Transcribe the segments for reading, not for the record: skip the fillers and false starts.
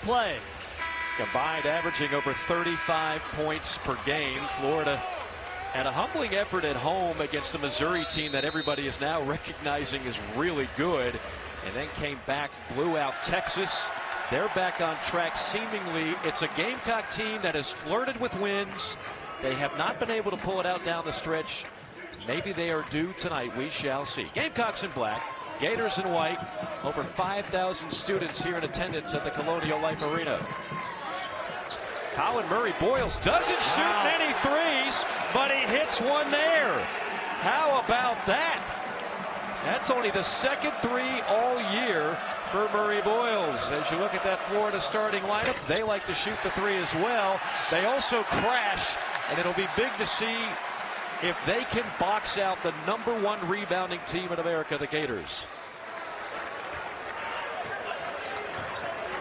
play. Combined averaging over 35 points per game. Florida had a humbling effort at home against a Missouri team that everybody is now recognizing is really good, and then came back, blew out Texas. They're back on track. Seemingly, it's a Gamecock team that has flirted with wins. They have not been able to pull it out down the stretch. Maybe they are due tonight. We shall see. Gamecocks in black, Gators in white. Over 5,000 students here in attendance at the Colonial Life Arena. Colin Murray Boyles doesn't shoot many threes, but he hits one there. How about that? That's only the second three all year for Murray Boyles. As you look at that Florida starting lineup, they like to shoot the three as well. They also crash, and it'll be big to see if they can box out the #1 rebounding team in America, the Gators.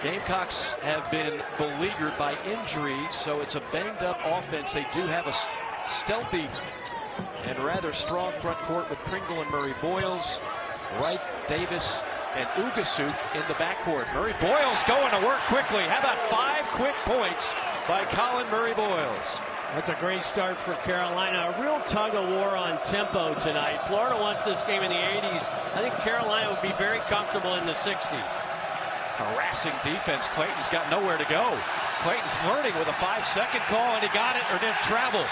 Gamecocks have been beleaguered by injuries, so it's a banged-up offense. They do have a stealthy and rather strong front court with Pringle and Murray Boyles, Wright, Davis, and Ugasuk in the backcourt. Murray Boyles going to work quickly. How about 5 quick points by Colin Murray Boyles? That's a great start for Carolina. A real tug-of-war on tempo tonight. Florida wants this game in the 80s. I think Carolina would be very comfortable in the 60s. Harassing defense. Clayton's got nowhere to go. Clayton flirting with a 5-second call, and he got it or didn't travel.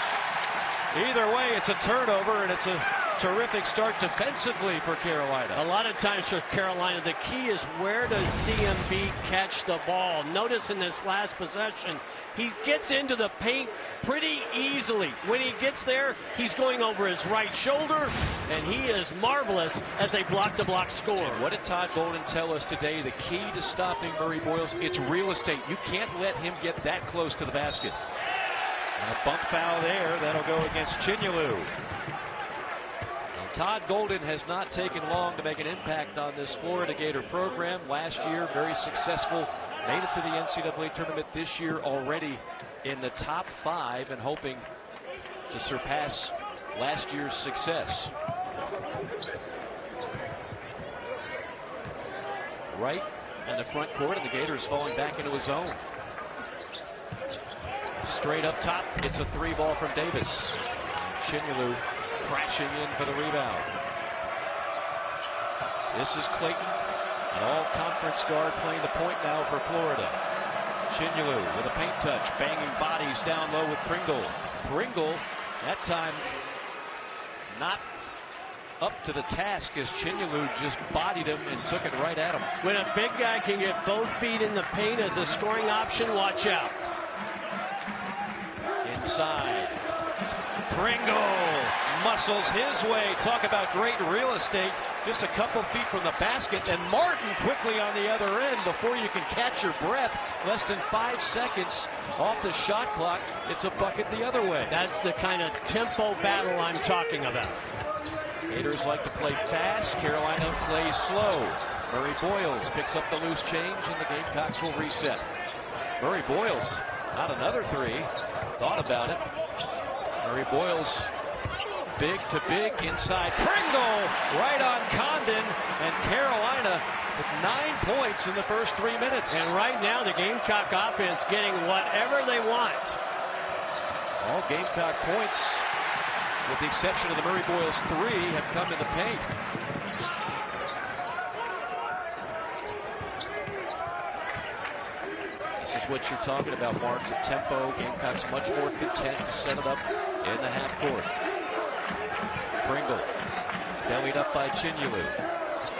Either way, it's a turnover, and it's a terrific start defensively for Carolina. A lot of times for Carolina, the key is where does CMB catch the ball. Notice in this last possession, he gets into the paint pretty easily. When he gets there, he's going over his right shoulder, and he is marvelous as a block-to-block score. And what did Todd Golden tell us today? The key to stopping Murray Boyles, it's real estate. You can't let him get that close to the basket. And a bump foul there. That'll go against Chinyelu. And Todd Golden has not taken long to make an impact on this Florida Gator program. Last year, very successful. Made it to the NCAA tournament this year, already in the top 5 and hoping to surpass last year's success. Right in the front court, and the Gators falling back into his zone. Straight up top, it's a 3 ball from Davis. Chinyelu crashing in for the rebound. This is Clayton, an all-conference guard, playing the point now for Florida. Chinyelu with a paint touch, banging bodies down low with Pringle. Pringle, that time, not up to the task as Chinyelu just bodied him and took it right at him. When a big guy can get both feet in the paint as a scoring option, watch out. Inside, Pringle muscles his way. Talk about great real estate. Just a couple feet from the basket, and Martin quickly on the other end before you can catch your breath. Less than 5 seconds off the shot clock. It's a bucket the other way. That's the kind of tempo battle I'm talking about. Gators like to play fast. Carolina plays slow. Murray Boyles picks up the loose change, and the Gamecocks will reset. Murray Boyles, not another 3. Thought about it. Murray Boyles, big to big inside. Pringle right on Condon, and Carolina with 9 points in the first 3 minutes. And right now the Gamecock offense getting whatever they want. All Gamecock points, with the exception of the Murray Boyles 3, have come in the paint. This is what you're talking about, Mark. The tempo. Gamecocks much more content to set it up in the half court. Pringle, bellied up by Chinyelu.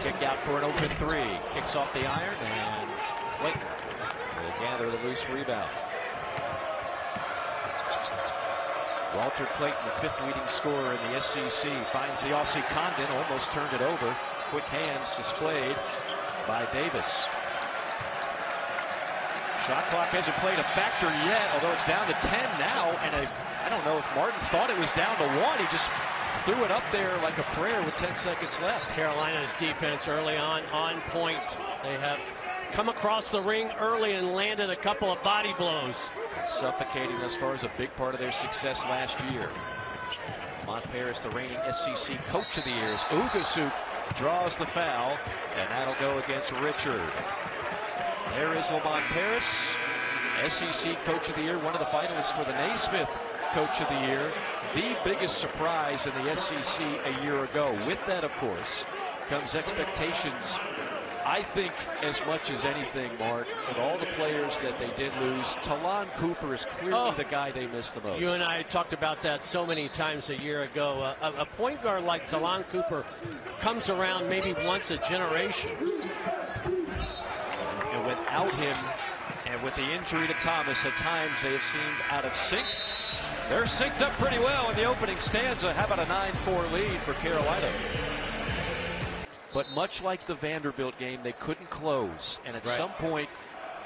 Kick out for an open 3. Kicks off the iron, and Clayton will gather the loose rebound. Walter Clayton, the 5th leading scorer in the SEC, finds the Aussie Condon, almost turned it over. Quick hands displayed by Davis. Shot clock hasn't played a factor yet, although it's down to 10 now. And I don't know if Martin thought it was down to 1. He just threw it up there like a prayer with 10 seconds left. Carolina's defense early on point. They have come across the ring early and landed a couple of body blows. Suffocating as far as a big part of their success last year. Montparis, the reigning SEC Coach of the Year. Ugasuk draws the foul, and that'll go against Richard. There is Lamont Paris, SEC Coach of the Year, one of the finalists for the Naismith Coach of the Year. The biggest surprise in the SEC a year ago. With that, of course, comes expectations. I think as much as anything, Mark, with all the players that they did lose, Talon Cooper is clearly the guy they missed the most. You and I talked about that so many times a year ago. A point guard like Talon Cooper comes around maybe once a generation. And without him, and with the injury to Thomas, at times they have seemed out of sync. They're synced up pretty well in the opening stanza. How about a 9-4 lead for Carolina? But much like the Vanderbilt game, they couldn't close. And at some point,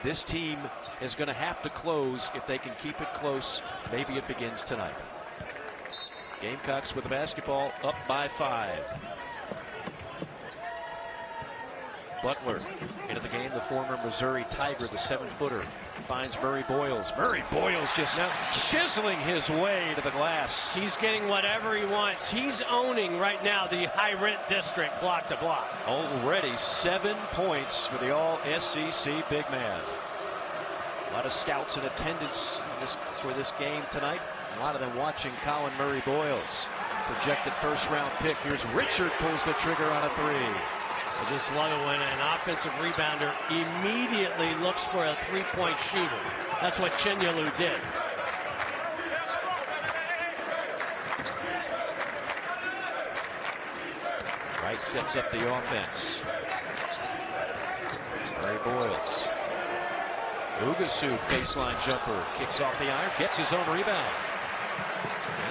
this team is going to have to close if they can keep it close. Maybe it begins tonight. Gamecocks with the basketball, up by 5. Butler into the game, the former Missouri Tiger, the 7-footer, finds Murray Boyles. Murray Boyles just chiseling his way to the glass. He's getting whatever he wants. He's owning right now the high-rent district block to block. Already 7 points for the all-SEC big man. A lot of scouts in attendance for this game tonight. A lot of them watching Colin Murray Boyles. Projected first-round pick. Here's Richard, pulls the trigger on a 3. I just love it when an offensive rebounder immediately looks for a three-point shooter. That's what Chinyalu did. Wright sets up the offense. Murray Boyles. Ugasu, baseline jumper, kicks off the iron, gets his own rebound.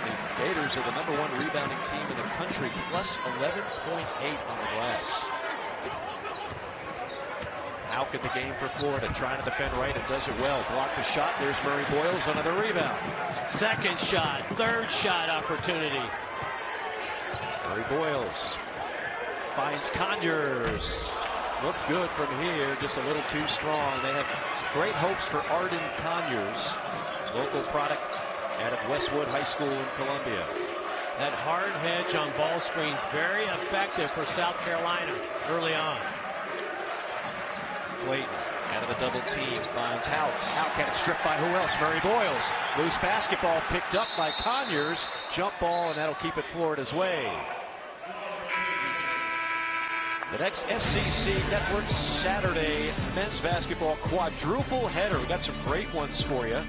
And the Gators are the #1 rebounding team in the country, plus 11.8 on the glass. Out at the game for Florida, trying to defend right and does it well. Block the shot. There's Murray Boyles, another rebound. Second shot, third shot opportunity. Murray Boyles finds Conyers. Look good from here, just a little too strong. They have great hopes for Arden Conyers, local product out of Westwood High School in Columbia. That hard hedge on ball screens, very effective for South Carolina early on. Clayton out of the double team finds Houk. Houk had it stripped by who else? Murray Boyles. Loose basketball picked up by Conyers. Jump ball, and that'll keep it Florida's way. The next SEC Network Saturday men's basketball quadruple header. We got some great ones for you.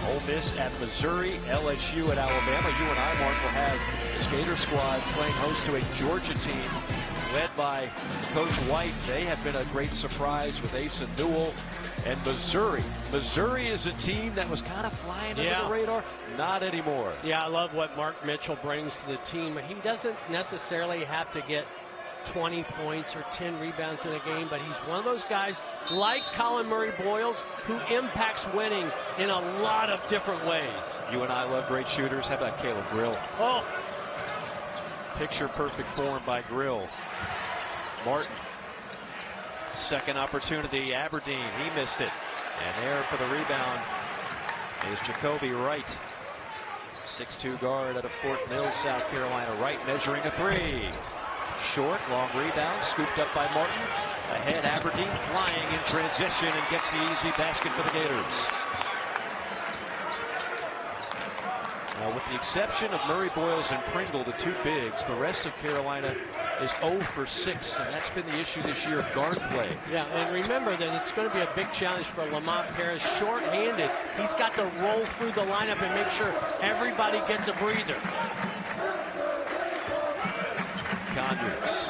Ole Miss at Missouri, LSU at Alabama. You and I, Mark, will have the Skater squad playing host to a Georgia team led by Coach White. They have been a great surprise with Asa Newell and Missouri. Missouri is a team that was kind of flying under the radar. Not anymore. Yeah, I love what Mark Mitchell brings to the team. He doesn't necessarily have to get 20 points or 10 rebounds in a game, but he's one of those guys like Colin Murray Boyles who impacts winning in a lot of different ways. You and I love great shooters. How about Caleb Grill? Oh, picture perfect form by Grill. Martin, second opportunity. Aberdeen, he missed it, and there for the rebound is Jacoby Wright, 6'2" guard out of Fort Mill, South Carolina. Wright measuring a 3. Short, long rebound, scooped up by Martin. Ahead, Aberdeen flying in transition and gets the easy basket for the Gators. Now, with the exception of Murray Boyles and Pringle, the two bigs, the rest of Carolina is 0 for 6, and that's been the issue this year, guard play. Yeah, and remember that it's going to be a big challenge for Lamont Paris. Short-handed, he's got to roll through the lineup and make sure everybody gets a breather. Conyers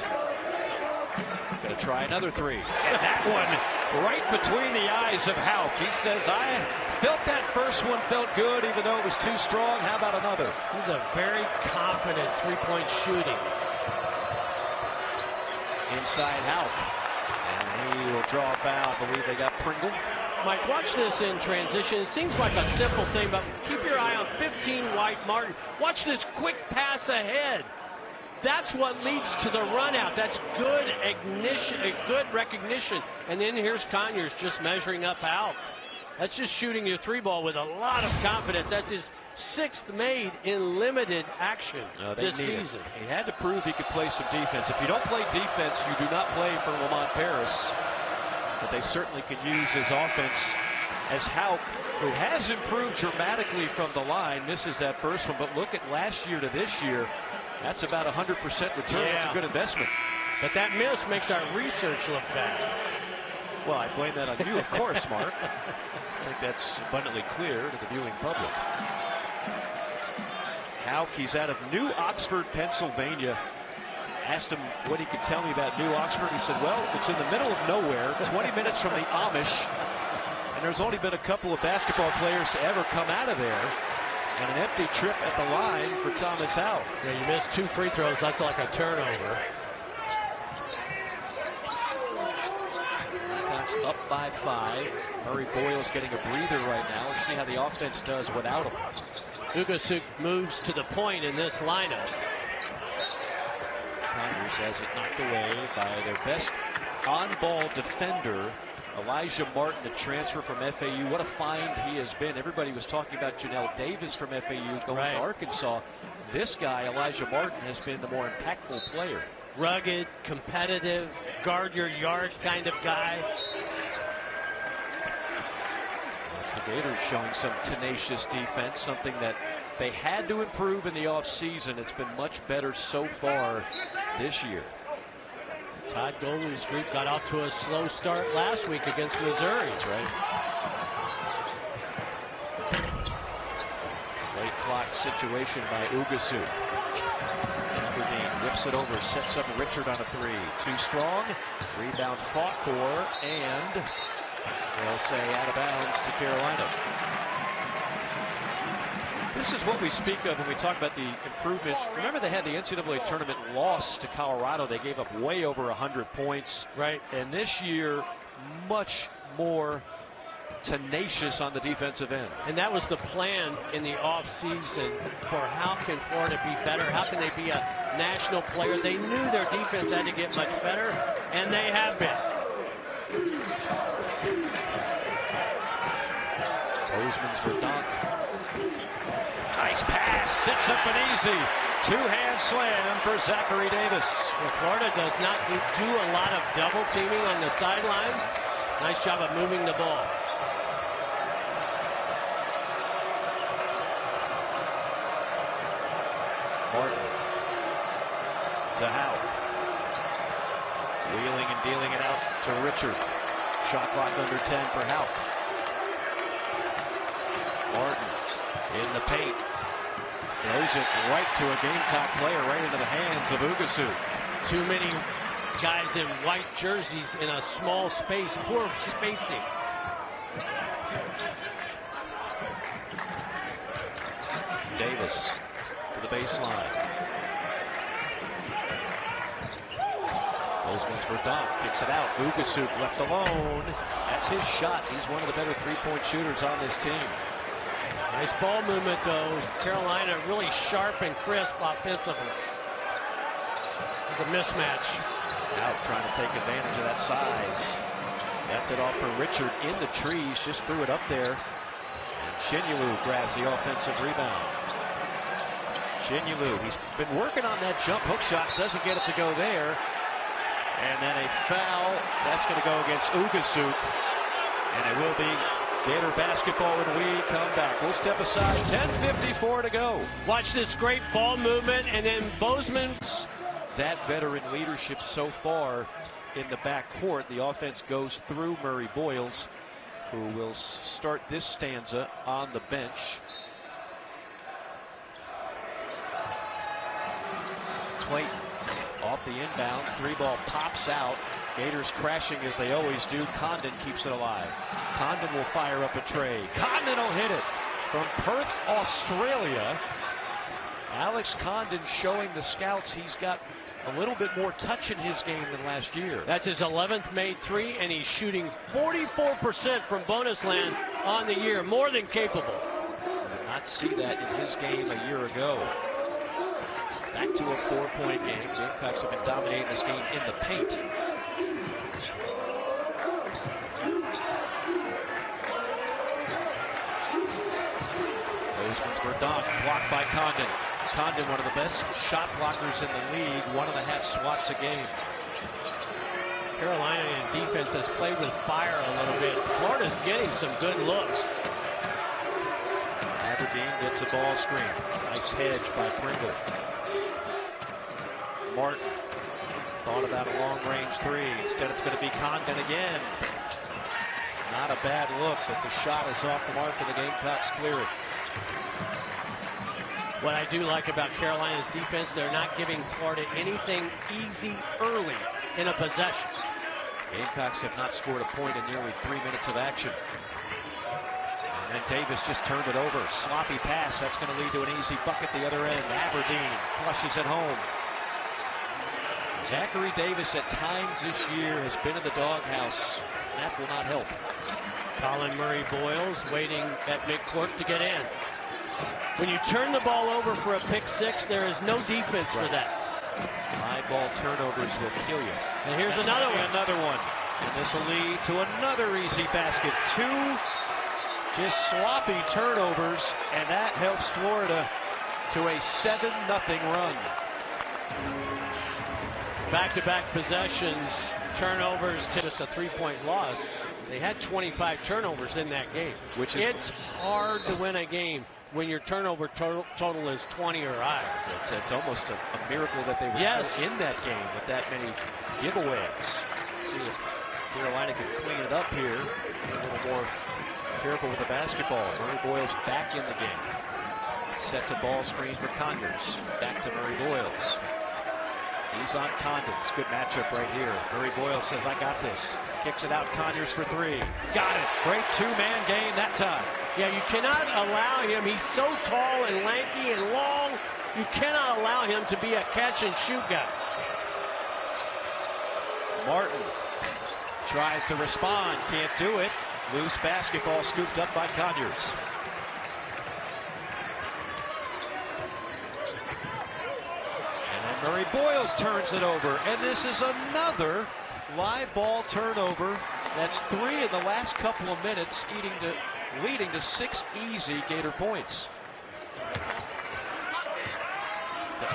going to try another 3. And that one right between the eyes of Houk. He says, I felt that first one felt good, even though it was too strong. How about another? He's a very confident three-point shooting. Inside Houk. And he will draw a foul. I believe they got Pringle. Mike, watch this in transition. It seems like a simple thing, but keep your eye on 15 White Martin. Watch this quick pass ahead. That's what leads to the run out. That's good ignition, good recognition. And then here's Conyers just measuring up out. That's just shooting your 3-ball with a lot of confidence. That's his 6th made in limited action this season. He had to prove he could play some defense. If you don't play defense, you do not play for Lamont Paris. but they certainly can use his offense as Houck, who has improved dramatically from the line, misses that first one. But look at last year to this year. That's about 100% return. Yeah. That's a good investment. But that miss makes our research look bad. Well, I blame that on you, of course, Mark. I think that's abundantly clear to the viewing public. Houck, he's out of New Oxford, Pennsylvania. Asked him what he could tell me about New Oxford. He said, well, it's in the middle of nowhere, 20 minutes from the Amish, and there's only been a couple of basketball players to ever come out of there. And an empty trip at the line for Thomas Houck. Yeah, you missed 2 free throws. That's like a turnover. Up by 5. Murray Boyle's getting a breather right now. Let's see how the offense does without him. Ugasuk moves to the point in this lineup. Connors has it knocked away by their best on-ball defender, Elijah Martin, a transfer from FAU. What a find he has been. Everybody was talking about Janelle Davis from FAU going to Arkansas. This guy, Elijah Martin, has been the more impactful player. Rugged, competitive, guard your yard kind of guy. It's the Gators showing some tenacious defense, something that they had to improve in the offseason. It's been much better so far this year. Todd Golu's group got off to a slow start last week against Missouri. That's right. Late clock situation by Ugasuk. Aberdeen whips it over, sets up Richard on a 3. Too strong. Rebound fought for, and they'll say out of bounds to Carolina. This is what we speak of when we talk about the improvement. Remember, they had the NCAA tournament loss to Colorado. They gave up way over 100 points. Right. And this year, much more tenacious on the defensive end. And that was the plan in the offseason for how can Florida be better? How can they be a national player? They knew their defense had to get much better, and they have been. Bozeman's for dunk. Nice pass, sits up and easy. Two-hand slam for Zachary Davis. Well, Florida does not do a lot of double teaming on the sideline. Nice job of moving the ball. Martin to Houck. Wheeling and dealing it out to Richard. Shot clock under 10 for Houck. Martin in the paint. Throws it right to a Gamecock player, right into the hands of Ugasuk. Too many guys in white jerseys in a small space. Poor spacing. Davis to the baseline. Bozeman's for dunk. Kicks it out. Ugasuk left alone. That's his shot. He's one of the better three-point shooters on this team. Nice ball movement, though. Carolina really sharp and crisp offensively. It's a mismatch. Out trying to take advantage of that size. Left it off for Richard in the trees. Just threw it up there. And Shinyulu grabs the offensive rebound. Shinyulu, he's been working on that jump hook shot. Doesn't get it to go there. And then a foul. That's going to go against Ugasuk. And it will be Gator basketball when we come back. We'll step aside. 10:54 to go. Watch this great ball movement, and then Bozeman's. That veteran leadership so far in the backcourt. The offense goes through Murray Boyles, who will start this stanza on the bench. Clayton off the inbounds. 3-ball pops out. Gators crashing as they always do. Condon keeps it alive. Condon will fire up a tray. Condon will hit it from Perth, Australia. Alex Condon showing the scouts he's got a little bit more touch in his game than last year. That's his 11th made 3, and he's shooting 44% from bonus land on the year. More than capable. Did not see that in his game a year ago. Back to a 4-point game. Gamecocks have been dominating this game in the paint. Bozeman's for dunk, blocked by Condon. Condon, one of the best shot blockers in the league, 1.5 swats a game. Carolina defense has played with fire a little bit. Florida's getting some good looks. Aberdeen gets a ball screen. Nice hedge by Pringle. Martin thought about a long-range three. Instead, it's going to be Condon again. Not a bad look, but the shot is off the mark, and the Gamecocks clear it. What I do like about Carolina's defense, they're not giving Florida anything easy early in a possession. Gamecocks have not scored a point in nearly 3 minutes of action. And Davis just turned it over. Sloppy pass. That's going to lead to an easy bucket the other end. Aberdeen flushes it home. Zachary Davis at times this year has been in the doghouse. That will not help. Colin Murray-Boyles waiting at midcourt to get in. When you turn the ball over for a pick six, there is no defense for that. High ball turnovers will kill you. And here's another one. Another one. And this will lead to another easy basket. Two just sloppy turnovers, and that helps Florida to a 7-0 run. Back-to-back possessions, turnovers to just a 3-point loss. They had 25 turnovers in that game. It's hard to win a game when your turnover total is 20 or higher. It's almost a miracle that they were still in that game with that many giveaways. Let's see if Carolina can clean it up here. A little more careful with the basketball. Murray-Boyles back in the game. Sets a ball screen for Conyers. Back to Murray-Boyles. He's on Condon's. Good matchup right here. Murray-Boyles says, I got this. Kicks it out, Conyers for three. Got it. Great two-man game that time. Yeah, you cannot allow him. He's so tall and lanky and long. You cannot allow him to be a catch-and-shoot guy. Martin tries to respond. Can't do it. Loose basketball scooped up by Conyers. Murray-Boyles turns it over, and this is another live ball turnover. That's 3 in the last couple of minutes, leading to 6 easy Gator points.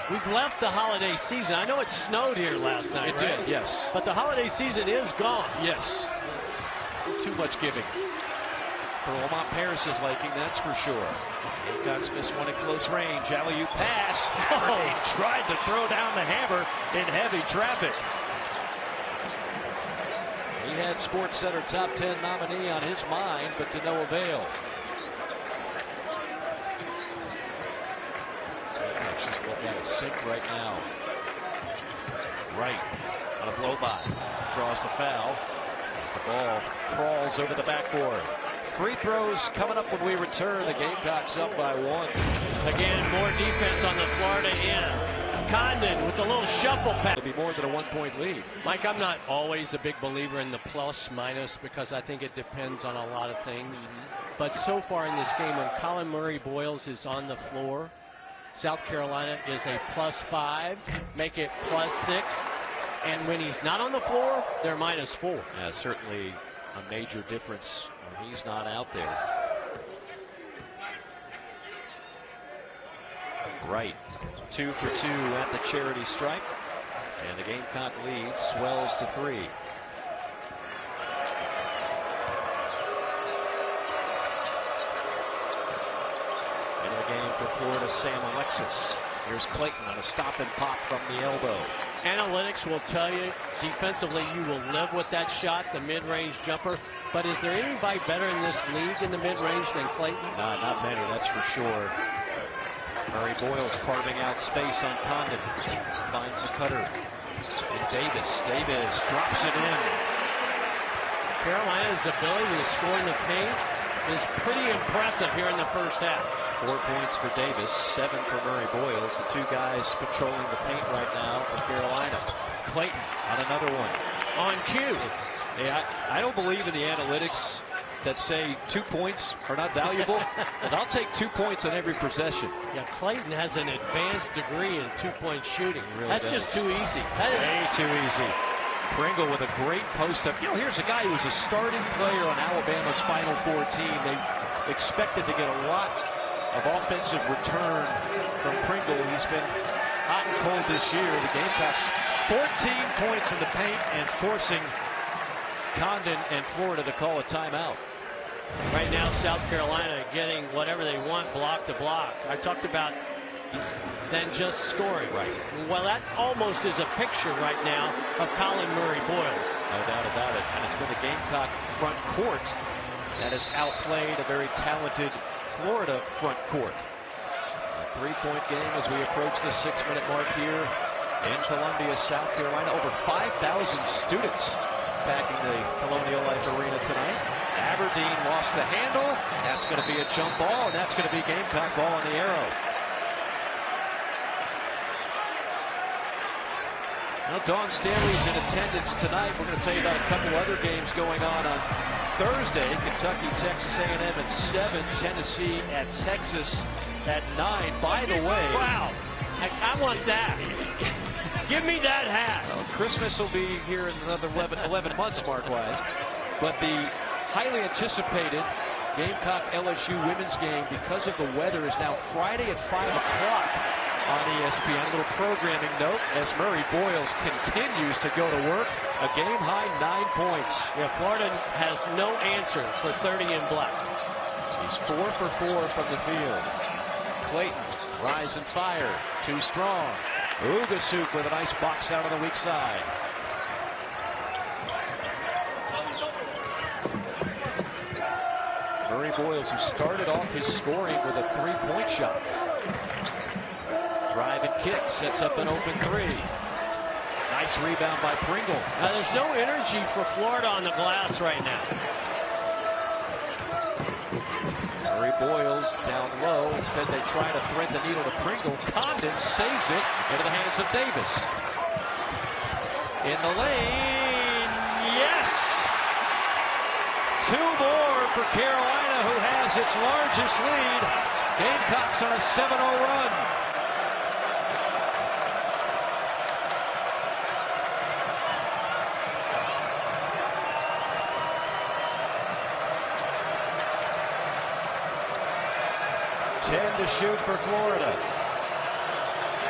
We've left the holiday season. I know it snowed here last night. It did, yes. But the holiday season is gone. Yes. Too much giving for Lamont Paris's liking, that's for sure. Gamecocks miss one at close range. Alley-oop pass. Aberdeen tried to throw down the hammer in heavy traffic. He had SportsCenter top 10 nominee on his mind, but to no avail. Gamecocks just look at a sink right now. Right on a blow-by. Draws the foul as the ball crawls over the backboard. Free throws coming up when we return. The Gamecocks up by 1. Again, more defense on the Florida end. Condon with a little shuffle pass. It'll be more than a 1-point lead. Mike, I'm not always a big believer in the plus-minus because I think it depends on a lot of things. But so far in this game, when Colin Murray-Boyles is on the floor, South Carolina is a +5, make it +6. And when he's not on the floor, they're -4. Yeah, certainly a major difference when he's not out there. Right, 2 for 2 at the charity stripe, and the Gamecock lead swells to 3. Into the game for Florida, Sam Alexis. Here's Clayton on a stop and pop from the elbow. Analytics will tell you defensively you will live with that shot, the mid-range jumper. But is there anybody better in this league in the mid-range than Clayton? Not many, that's for sure. Murray-Boyles carving out space on Condon. Finds a cutter. And Davis drops it in. Carolina's ability to score in the paint is pretty impressive here in the first half. 4 points for Davis, 7 for Murray-Boyles. The two guys patrolling the paint right now for Carolina. Clayton on another one. On cue. Hey, I don't believe in the analytics that say 2 points are not valuable. And I'll take 2 points on every possession. Yeah, Clayton has an advanced degree in two-point shooting. Really That's does. just too easy. That is way too easy. Pringle with a great post-up. You know, here's a guy who was a starting player on Alabama's Final Four team. They expected to get a lot of offensive return from Pringle. He's been hot and cold this year. The Gamecocks 14 points in the paint and forcing Condon and Florida to call a timeout. Right now, South Carolina getting whatever they want block to block. I talked about then just scoring. Right. Well, that almost is a picture right now of Colin Murray Boyles. No doubt about it. And it's been the Gamecock front court that has outplayed a very talented Florida front court. A 3-point game as we approach the 6-minute mark here in Columbia, South Carolina. Over 5,000 students packing the Colonial Life Arena tonight. Aberdeen lost the handle. That's going to be a jump ball, and that's going to be Gamecock ball on the arrow. Now, Dawn Stanley's in attendance tonight. We're going to tell you about a couple other games going on Thursday. Kentucky, Texas A&M at 7. Tennessee at Texas at 9. By the way, wow, I want that. Give me that hat. Well, Christmas will be here in another 11 months, mark-wise. But the highly anticipated Gamecock LSU women's game, because of the weather, is now Friday at 5 o'clock on ESPN. A little programming note as Murray Boyles continues to go to work. A game-high 9 points. Yeah, Florida has no answer for 30 in black. He's 4 for 4 from the field. Clayton, rise and fire. Too strong. Ugasuk with a nice box out on the weak side. Murray Boyles, who started off his scoring with a 3-point shot. Drive and kick, sets up an open 3. Nice rebound by Pringle. Now, there's no energy for Florida on the glass right now. Murray Boyles down low. Instead, they try to thread the needle to Pringle. Condon saves it into the hands of Davis. In the lane, yes! 2 more for Carolina, who has its largest lead. Gamecocks on a 7-0 run. To shoot for Florida.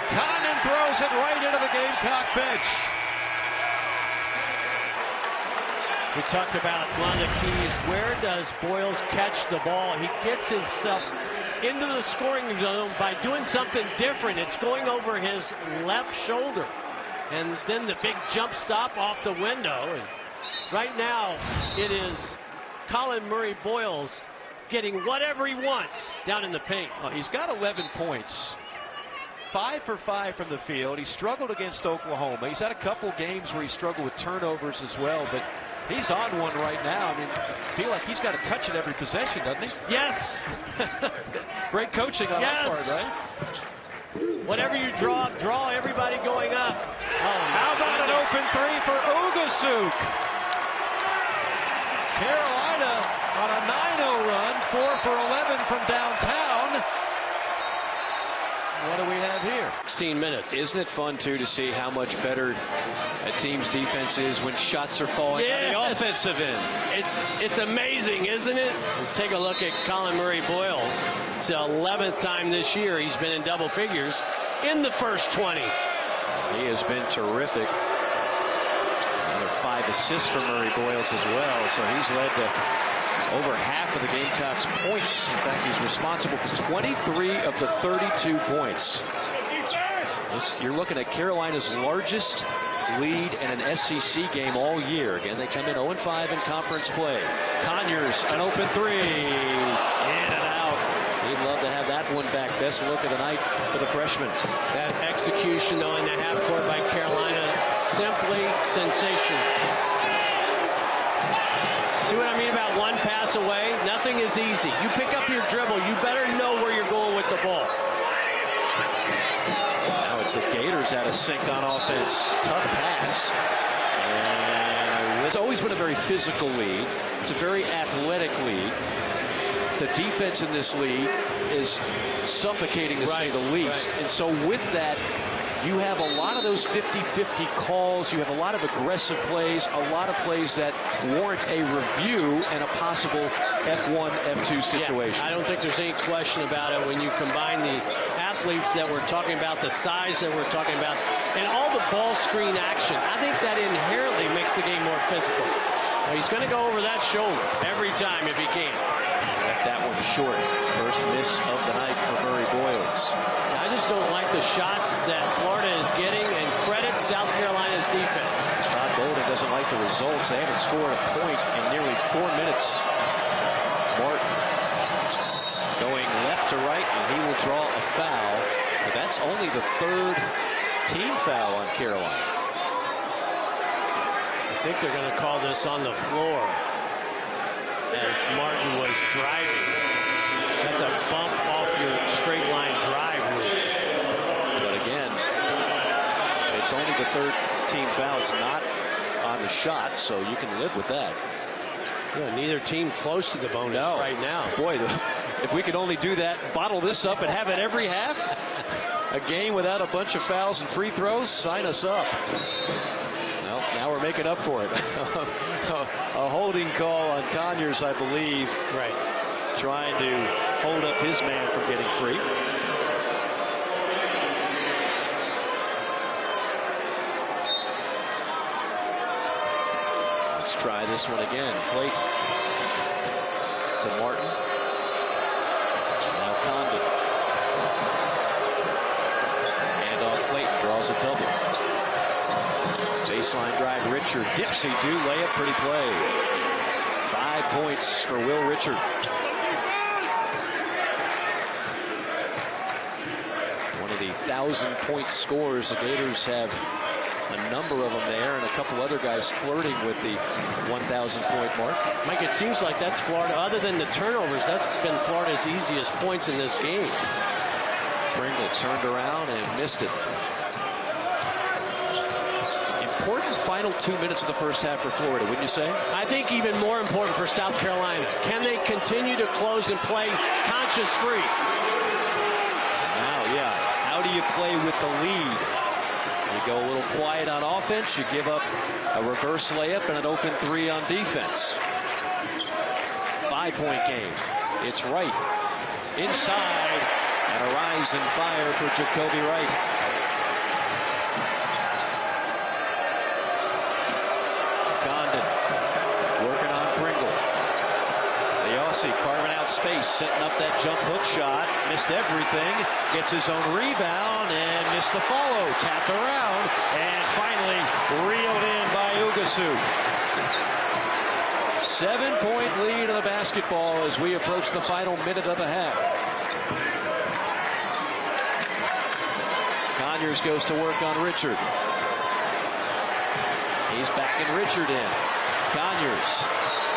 Condon throws it right into the Gamecock bench. We talked about one of the keys. Where does Boyles catch the ball? He gets himself into the scoring zone by doing something different. It's going over his left shoulder. And then the big jump stop off the window. And right now, it is Colin Murray Boyles getting whatever he wants down in the paint. Well, he's got 11 points. 5 for 5 from the field. He struggled against Oklahoma. He's had a couple games where he struggled with turnovers as well, but he's on one right now. I mean, I feel like he's got to touch it every possession, doesn't he? Yes. Great coaching on that part, right? Whatever you draw everybody going up. Oh, how about an open 3 for Ugasuk? Carolina on a 9-0 run, 4 for 11 from downtown. What do we have here? 16 minutes. Isn't it fun, too, to see how much better a team's defense is when shots are falling on the offensive end? It's amazing, isn't it? Take a look at Colin Murray Boyles. It's the 11th time this year he's been in double figures in the first 20. He has been terrific. Another 5 assists for Murray Boyles as well, so he's led to over half of the Gamecocks' points. In fact, he's responsible for 23 of the 32 points. You're looking at Carolina's largest lead in an SEC game all year. Again, they come in 0-5 in conference play. Conyers, an open 3. In and out. He'd love to have that one back. Best look of the night for the freshman. That execution, though, in the half court by Carolina, simply sensational. See what I mean about one pass away? Nothing is easy. You pick up your dribble, you better know where you're going with the ball. Now it's the Gators out of sync on offense. Tough pass. And it's always been a very physical league. It's a very athletic league. The defense in this league is suffocating, to say the least. And so with that, you have a lot of those 50-50 calls. You have a lot of aggressive plays, a lot of plays that warrant a review and a possible F1, F2 situation. Yeah, I don't think there's any question about it when you combine the athletes that we're talking about, the size that we're talking about, and all the ball screen action. I think that inherently makes the game more physical. Now, he's going to go over that shoulder every time if he can. Left that one short. First miss of the night for Murray Boyles. I just don't like the shots that Florida is getting, and credit South Carolina's defense. Todd Bowden doesn't like the results. They haven't scored a point in nearly 4 minutes. Martin going left to right, and he will draw a foul. But that's only the 3rd team foul on Carolina. I think they're going to call this on the floor as Martin was driving. That's a bump off your straight line drive route. But again, it's only the 3rd team foul. It's not on the shot, so you can live with that. Yeah, neither team close to the bonus right now. Boy, if we could only do that, bottle this up and have it every half. A game without a bunch of fouls and free throws, sign us up. Well, now we're making up for it. A holding call on Conyers, I believe. Right. Trying to hold up his man from getting free. Let's try this one again. Clayton to Martin. Now Condon. And off Clayton, draws a double. Baseline drive, Richard. Dipsy do layup, pretty play. 5 points for Will Richard. One of the 1,000-point scorers. The Gators have a number of them there, and a couple other guys flirting with the 1,000-point mark. Mike, it seems like that's Florida. Other than the turnovers, that's been Florida's easiest points in this game. Pringle turned around and missed it. Important final 2 minutes of the first half for Florida, wouldn't you say? I think even more important for South Carolina. Can they continue to close and play conscious free? Now, yeah. How do you play with the lead? You go a little quiet on offense. You give up a reverse layup and an open 3 on defense. 5-point game. It's Wright inside, and a rise and fire for Jacoby Wright. Carving out space, setting up that jump hook shot. Missed everything. Gets his own rebound and missed the follow. Tapped around and finally reeled in by Ugasu. 7-point lead of the basketball as we approach the final minute of the half. Conyers goes to work on Richard. He's backing Richard in. Conyers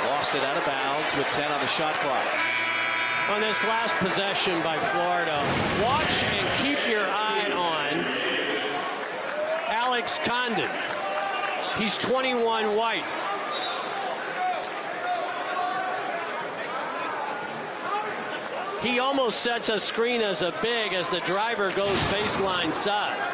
lost it out of bounds with 10 on the shot clock. On this last possession by Florida, watch and keep your eye on Alex Condon. He's 21 white. He almost sets a screen as a big as the driver goes baseline side.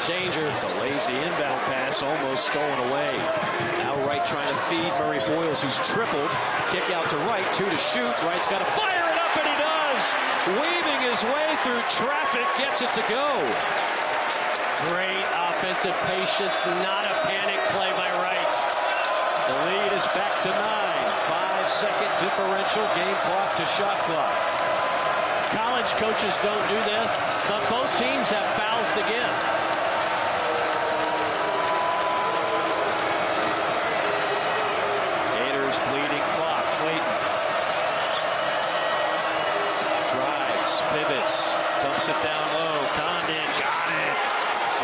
Danger. It's a lazy inbound pass, almost stolen away. Now Wright trying to feed Murray Boyles, who's tripled. Kick out to Wright, 2 to shoot. Wright's got to fire it up, and he does. Weaving his way through traffic, gets it to go. Great offensive patience, not a panic play by Wright. The lead is back to 9. 5-second differential, game clock to shot clock. College coaches don't do this, but both teams have fouls to give. Bleeding clock. Clayton drives, pivots, dumps it down low. Condon got it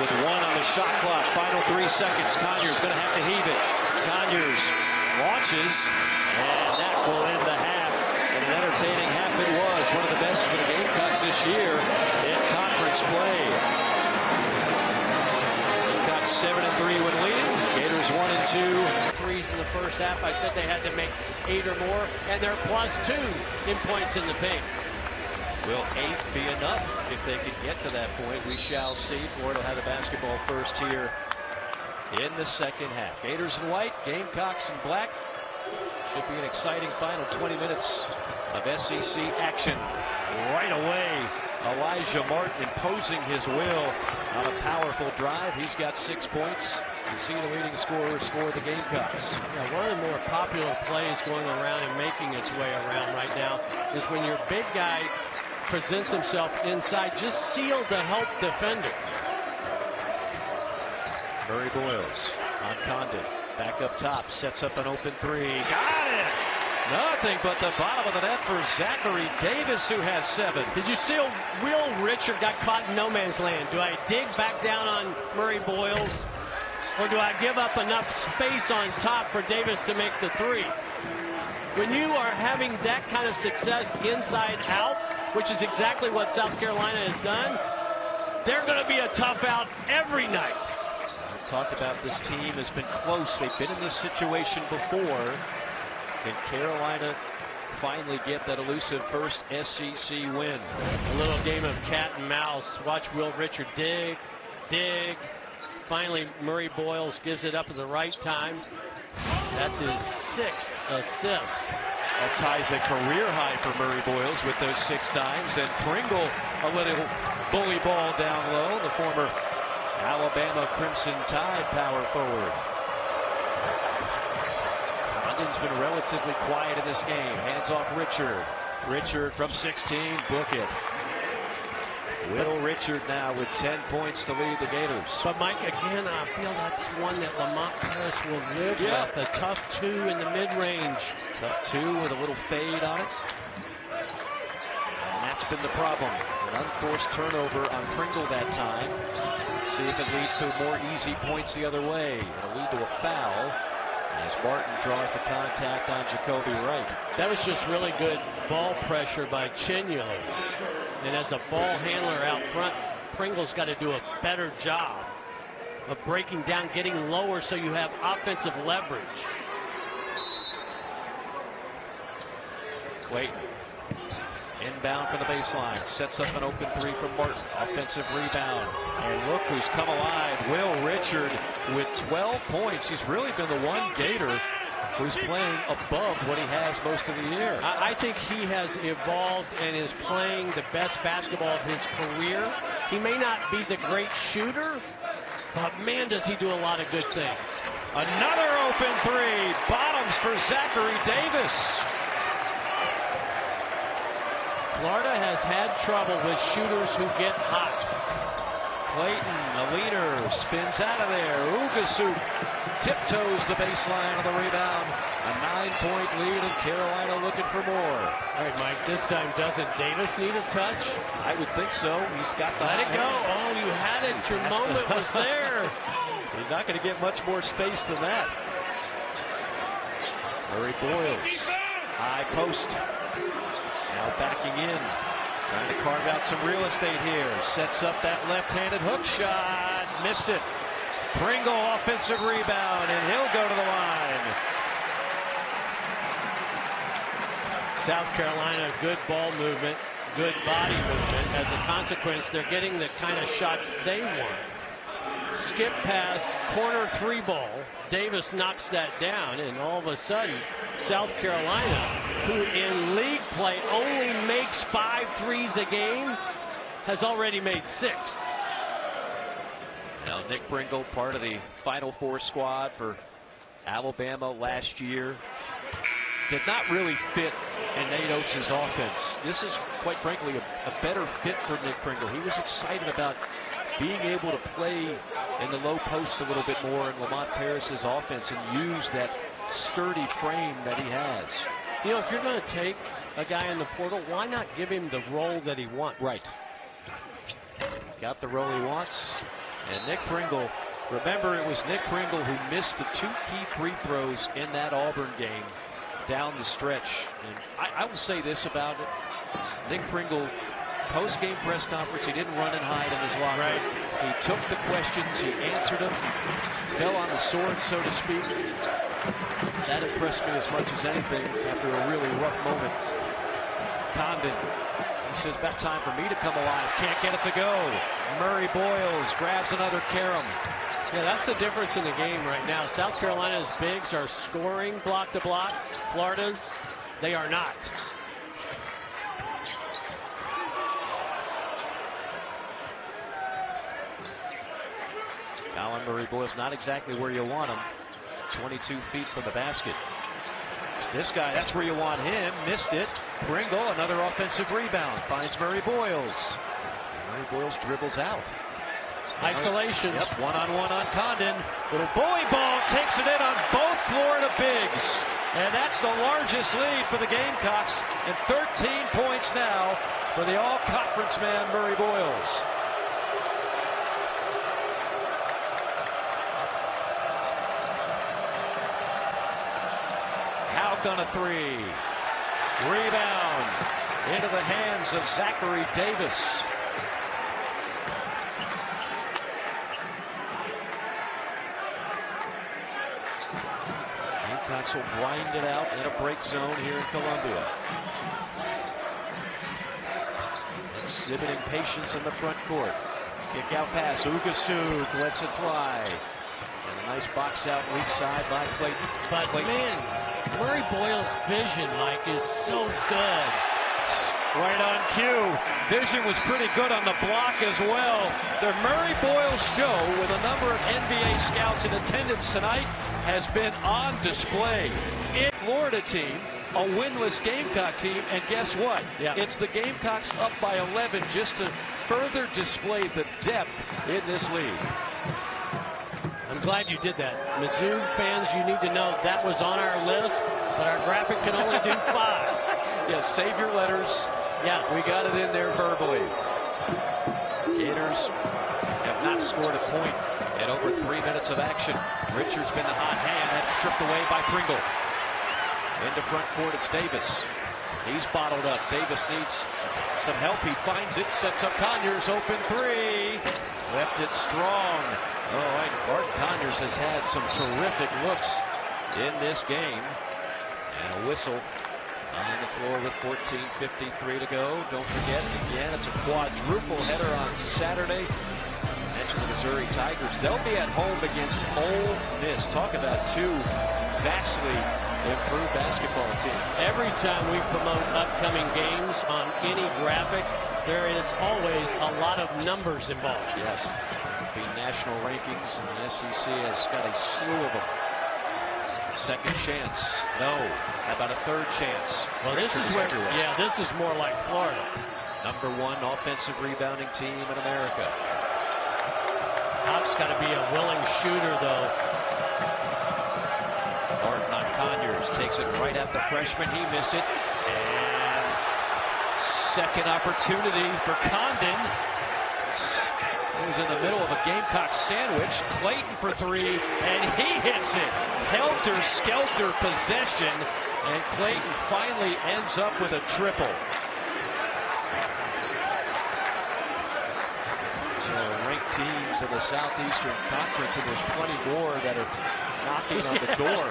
with 1 on the shot clock. Final 3 seconds. Conyers going to have to heave it. Conyers launches, and that will end the half. And an entertaining half it was. One of the best for the Gamecocks this year in conference play. Gamecocks 7-3 when leading. Gators 1-2. Threes in the first half. I said they had to make 8 or more, and they're +2 in points in the paint. Will 8 be enough if they can get to that point? We shall see. Florida will have the basketball first here in the second half. Gators in white, Gamecocks in black. Should be an exciting final 20 minutes of SEC action. Right away, Elijah Martin imposing his will on a powerful drive. He's got 6 points. You see the leading scorers for the Gamecocks. Yeah, one of the more popular plays going around and making its way around right now is when your big guy presents himself inside, just seal the help defender. Murray Boyles on Condon. Back up top, sets up an open three. Got it! Nothing but the bottom of the net for Zachary Davis, who has 7. Did you see Will Richard got caught in no man's land? Do I dig back down on Murray Boyles? Or do I give up enough space on top for Davis to make the 3? When you are having that kind of success inside out, which is exactly what South Carolina has done, they're going to be a tough out every night. I talked about this team has been close. They've been in this situation before. Can Carolina finally get that elusive first SEC win? A little game of cat and mouse. Watch Will Richard dig. Finally, Murray Boyles gives it up at the right time. That's his 6th assist. That ties a career high for Murray Boyles with those 6 times. And Pringle, a little bully ball down low. The former Alabama Crimson Tide power forward. Condon's been relatively quiet in this game. Hands off Richard. Richard from 16, book it. Will Richard now with 10 points to lead the Gators. But Mike, again, I feel that's one that Lamont Paris will live with. A tough 2 in the mid-range. Tough 2 with a little fade on it. And that's been the problem. An unforced turnover on Pringle that time. Let's see if it leads to more easy points the other way. It'll lead to a foul as Martin draws the contact on Jacoby Wright. That was just really good ball pressure by Chenio. And as a ball handler out front, Pringle's got to do a better job of breaking down, getting lower so you have offensive leverage. Clayton inbound from the baseline, sets up an open 3 from Martin. Offensive rebound, and look who's come alive. Will Richard with 12 points. He's really been the one Gator who's playing above what he has most of the year. I think he has evolved and is playing the best basketball of his career. He may not be the great shooter, but man, does he do a lot of good things. Another open 3, bottoms for Zachary Davis. Florida has had trouble with shooters who get hot. Clayton, the leader, spins out of there. Ugasu tiptoes the baseline of the rebound. A 9-point lead, and Carolina looking for more. All right, Mike, this time doesn't Davis need a touch? I would think so. He's got the Let it go. Oh, you had it. Your moment was there. You're not going to get much more space than that. Murray Boyles, high post. Now backing in. Trying to carve out some real estate here. Sets up that left-handed hook shot. Missed it. Pringle offensive rebound, and he'll go to the line. South Carolina, good ball movement, good body movement. As a consequence, they're getting the kind of shots they want. Skip pass, corner 3 ball. Davis knocks that down, and all of a sudden, South Carolina, who in league play only makes 5 threes a game, has already made 6. Now Nick Pringle, part of the Final Four squad for Alabama last year, did not really fit in Nate Oates' offense. This is, quite frankly, a better fit for Nick Pringle. He was excited about being able to play in the low post a little bit more in Lamont Paris's offense and use that sturdy frame that he has. You know, if you're going to take a guy in the portal, why not give him the role that he wants? Right. Got the role he wants. And Nick Pringle, remember, it was Nick Pringle who missed the 2 key free throws in that Auburn game down the stretch. And I will say this about it. Nick Pringle, post-game press conference, he didn't run and hide in his locker. Right. He took the questions, he answered them, fell on the sword, so to speak. That impressed me as much as anything after a really rough moment. Condon, he says, about time for me to come alive. Can't get it to go. Murray Boyles grabs another carom. Yeah, that's the difference in the game right now. South Carolina's bigs are scoring block to block. Florida's, they are not. Colin Murray-Boyle's not exactly where you want him. 22 feet from the basket. This guy, that's where you want him. Missed it. Pringle, another offensive rebound. Finds Murray-Boyles. Murray-Boyles dribbles out. Isolation. Yep, one-on-one on Condon. Little bully ball, takes it in on both Florida bigs. And that's the largest lead for the Gamecocks. And 13 points now for the all-conference man, Murray-Boyles. Houck on a three. Rebound into the hands of Zachary Davis. Gamecocks will grind it out in a break zone here in Columbia. Exhibiting patience in the front court. Kick out pass. Ugasuk lets it fly. And a nice box out weak side by Clayton. But man, Murray-Boyle's vision, Mike, is so good. Right on cue. Vision was pretty good on the block as well. The Murray-Boyles show, with a number of NBA scouts in attendance tonight, has been on display. It's Florida team, a winless Gamecock team, and guess what? Yeah. It's the Gamecocks up by 11 just to further display the depth in this league. I'm glad you did that. Mizzou fans, you need to know that was on our list, but our graphic can only do 5. Yes, save your letters. Yes. We got it in there verbally. Gators have not scored a point in over 3 minutes of action. Richards been the hot hand. That's stripped away by Pringle. Into front court, it's Davis. He's bottled up. Davis needs some help. He finds it, sets up Conyers. Open three. Left it strong. Oh, and Barton Conyers has had some terrific looks in this game. And a whistle on the floor with 14:53 to go. Don't forget, again, it's a quadruple header on Saturday. I mentioned the Missouri Tigers. They'll be at home against Ole Miss. Talk about two vastly improved basketball teams. Every time we promote upcoming games on any graphic, there is always a lot of numbers involved. Yes. The national rankings, and the SEC has got a slew of them. Second chance. No. How about a third chance? Well, this is where, yeah, this is more like Florida. Number 1 offensive rebounding team in America. Hop's got to be a willing shooter, though. Barton on Conyers. Takes it right at the freshman. He missed it. And second opportunity for Condon. He was in the middle of a Gamecock sandwich. Clayton for three, and he hits it. Helter-skelter possession, and Clayton finally ends up with a triple. So ranked teams in the Southeastern Conference, and there's plenty more that are knocking on the door.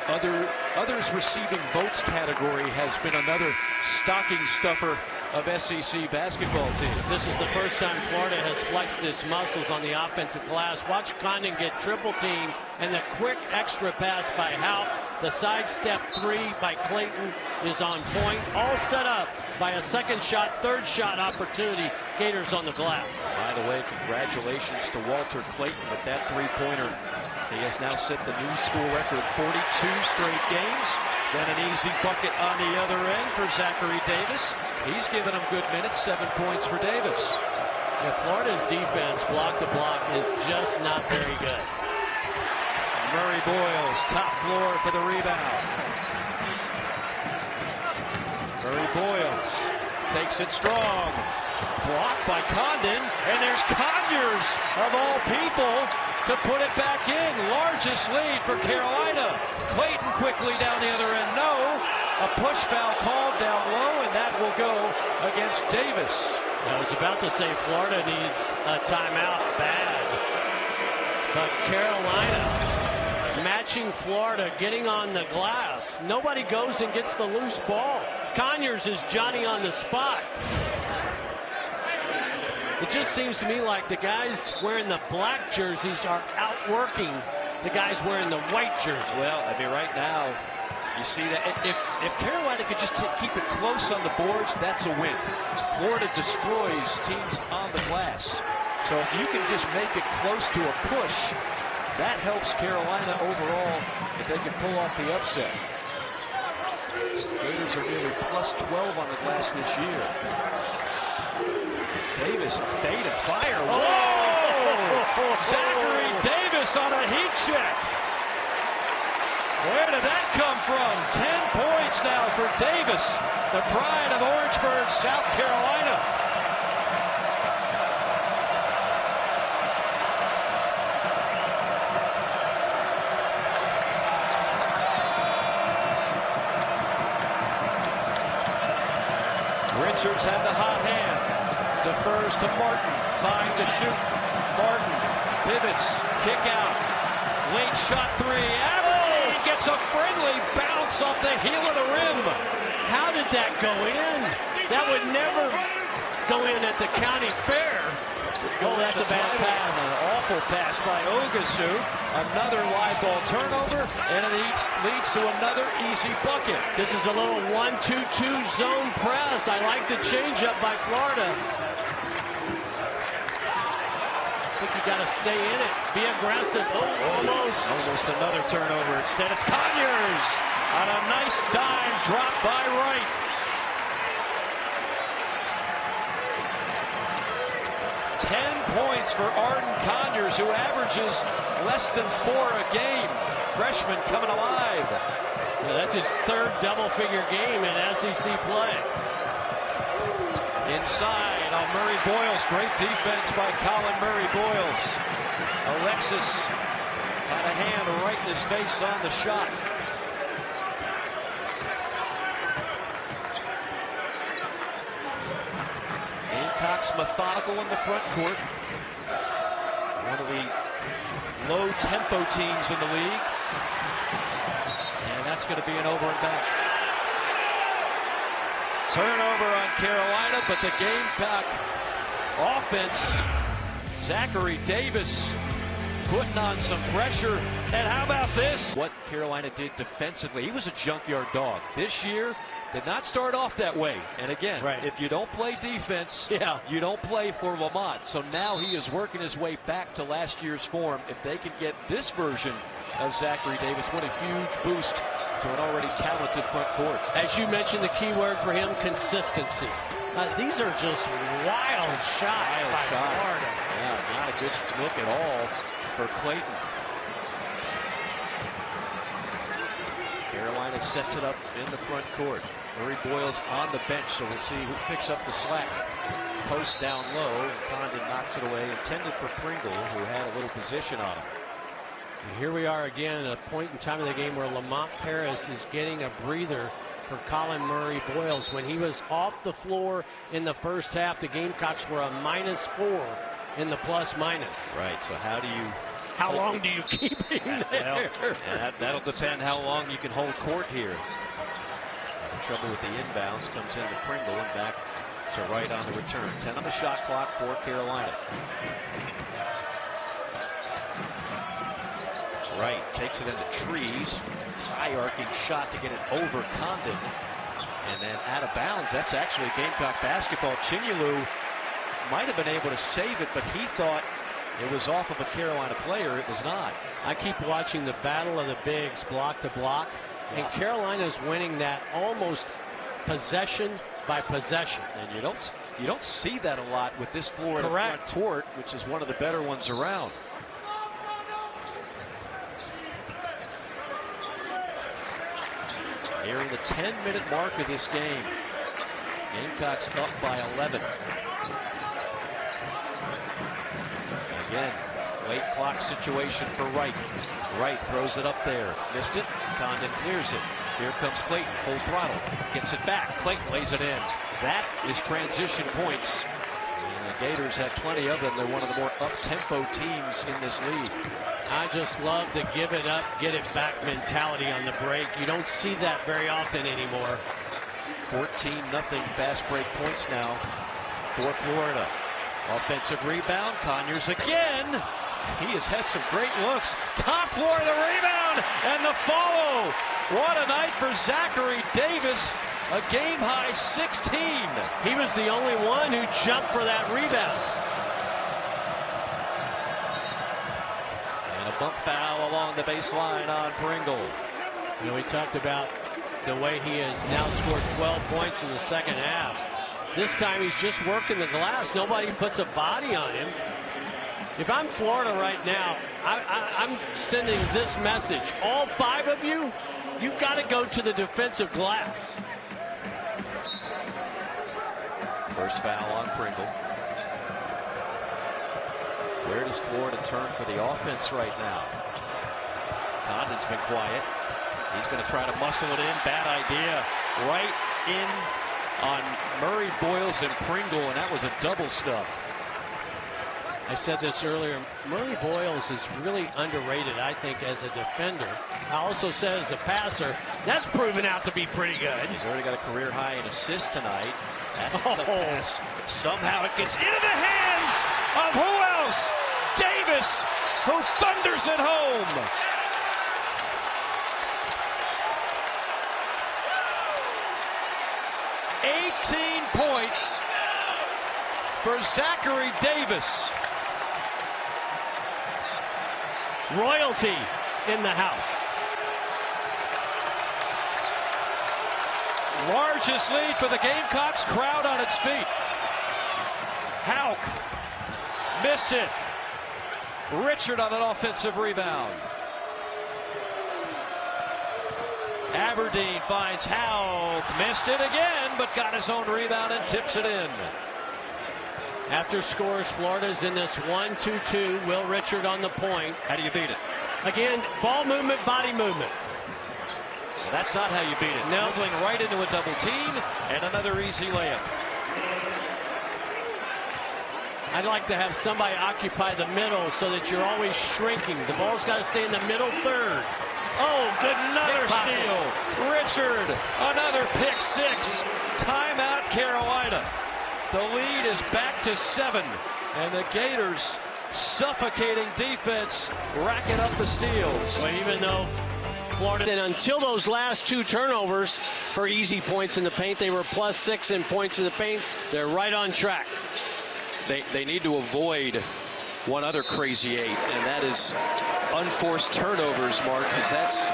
The others receiving votes category has been another stocking stuffer of SEC basketball teams. This is the first time Florida has flexed its muscles on the offensive glass. Watch Condon get triple teamed, and the quick extra pass by Houck. The sidestep three by Clayton is on point. All set up by a second shot, third shot opportunity. Gators on the glass. By the way, congratulations to Walter Clayton with that three-pointer. He has now set the new school record, 42 straight games. Then an easy bucket on the other end for Zachary Davis. He's given him good minutes, 7 points for Davis. Yeah, Florida's defense, block to block, is just not very good. Murray-Boyles, top floor for the rebound. Murray-Boyles takes it strong. Blocked by Condon, and there's Conyers, of all people, to put it back in. Largest lead for Carolina. Clayton quickly down the other end. No. A push foul called down low, and that will go against Davis. I was about to say Florida needs a timeout bad. But Carolina matching Florida, getting on the glass. Nobody goes and gets the loose ball. Conyers is Johnny on the spot. It just seems to me like the guys wearing the black jerseys are outworking the guys wearing the white jersey. Well, I mean, right now, you see that if Carolina could just keep it close on the boards, that's a win. Florida destroys teams on the glass. So if you can just make it close to a push, that helps Carolina overall if they can pull off the upset. Gators are nearly +12 on the glass this year. Davis, fade and fire. Whoa! Zachary Davis on a heat check. Where did that come from? 10 points now for Davis, the pride of Orangeburg, South Carolina. Richards had the hot hand. Defers to Martin. 5 to shoot. Martin pivots. Kick out. Late shot 3. Abilene gets a friendly bounce off the heel of the rim. How did that go in? That would never go in at the county fair. Oh, that's a bad pass. An awful pass by Ogasu. Another live ball turnover, and it leads to another easy bucket. This is a little 1-2-2 zone press. I like the changeup by Florida. I think you got to stay in it. Be aggressive. Oh, Almost another turnover. Instead, it's Conyers on a nice dime drop by Wright. Points for Arden Conyers, who averages less than 4 a game. Freshman coming alive. Yeah, that's his 3rd double-figure game in SEC play. Inside on Murray Boyles. Great defense by Colin Murray Boyles. Alexis had a hand right in his face on the shot. Gamecocks methodical in the front court. One of the low-tempo teams in the league. And that's going to be an over and back. Turnover on Carolina, but the Gamecock offense, Zachary Davis putting on some pressure. And how about this? What Carolina did defensively. He was a junkyard dog. This year, did not start off that way. And again, if you don't play defense, you don't play for Lamont. So now he is working his way back to last year's form. If they can get this version of Zachary Davis, what a huge boost to an already talented front court. As you mentioned, the key word for him, consistency. These are just wild shots by Florida. Yeah, not a good look at all for Clayton. Carolina sets it up in the front court. Murray Boyles on the bench, so we'll see who picks up the slack. Post down low, and Condon knocks it away, intended for Pringle, who had a little position on him. And here we are again at a point in time of the game where Lamont Paris is getting a breather for Colin Murray Boyles. When he was off the floor in the first half, the Gamecocks were a -4 in the plus-minus. Right, so how long do you keep him there? Well, that'll depend how long you can hold court here. Trouble with the inbounds, comes into Pringle and back to Wright on the return. 10 on the shot clock for Carolina. Wright takes it into Trees. High arcing shot to get it over Condon. And then out of bounds. That's actually Gamecock basketball. Chinyelu might have been able to save it, but he thought it was off of a Carolina player. It was not. I keep watching the battle of the bigs, block to block. And Carolina's winning that almost possession by possession. And you don't see that a lot with this Florida front court, which is one of the better ones around. Nearing the 10-minute mark of this game. Gamecocks up by 11. Again, late clock situation for Wright. Wright throws it up there. Missed it. Condon clears it. Here comes Clayton, full throttle. Gets it back. Clayton lays it in. That is transition points. And the Gators have plenty of them. They're one of the more up-tempo teams in this league. I just love the give it up, get it back mentality on the break. You don't see that very often anymore. 14-0 fast break points now for Florida. Offensive rebound. Conyers again. He has had some great looks. Top floor of the rebound and the follow. What a night for Zachary Davis. A game-high 16. He was the only one who jumped for that rebound. And a bump foul along the baseline on Pringle. You know, we talked about the way he has now scored 12 points in the second half. This time he's just working the glass. Nobody puts a body on him. If I'm Florida right now, I'm sending this message. All 5 of you, you've got to go to the defensive glass. First foul on Pringle. Where does Florida turn for the offense right now? Condon's been quiet. He's going to try to muscle it in. Bad idea. Right in on Murray, Boyles, and Pringle, and that was a double stuff. I said this earlier. Murray Boyles is really underrated, I think, as a defender. I also said as a passer, that's proven out to be pretty good. He's already got a career high in assists tonight. That's the pass. Somehow it gets into the hands of who else? Davis, who thunders it home. Points for Zachary Davis. Royalty in the house. Largest lead for the Gamecocks. Crowd on its feet. Hauk missed it. Richard on an offensive rebound. Aberdeen finds Hauk. Missed it again, but got his own rebound and tips it in. After scores, Florida's in this 1-2-2. Will Richard on the point. How do you beat it? Again, ball movement, body movement. Well, that's not how you beat it. No. Dribbling right into a double team and another easy layup. I'd like to have somebody occupy the middle so that you're always shrinking. The ball's got to stay in the middle third. Oh, good, another steal. Richard, another pick 6. Timeout, Carolina. The lead is back to 7, and the Gators, suffocating defense, racking up the steals. Well, even though Florida, and until those last 2 turnovers for easy points in the paint, they were +6 in points in the paint. They're right on track. They need to avoid one other crazy 8, and that is unforced turnovers, Mark, because that's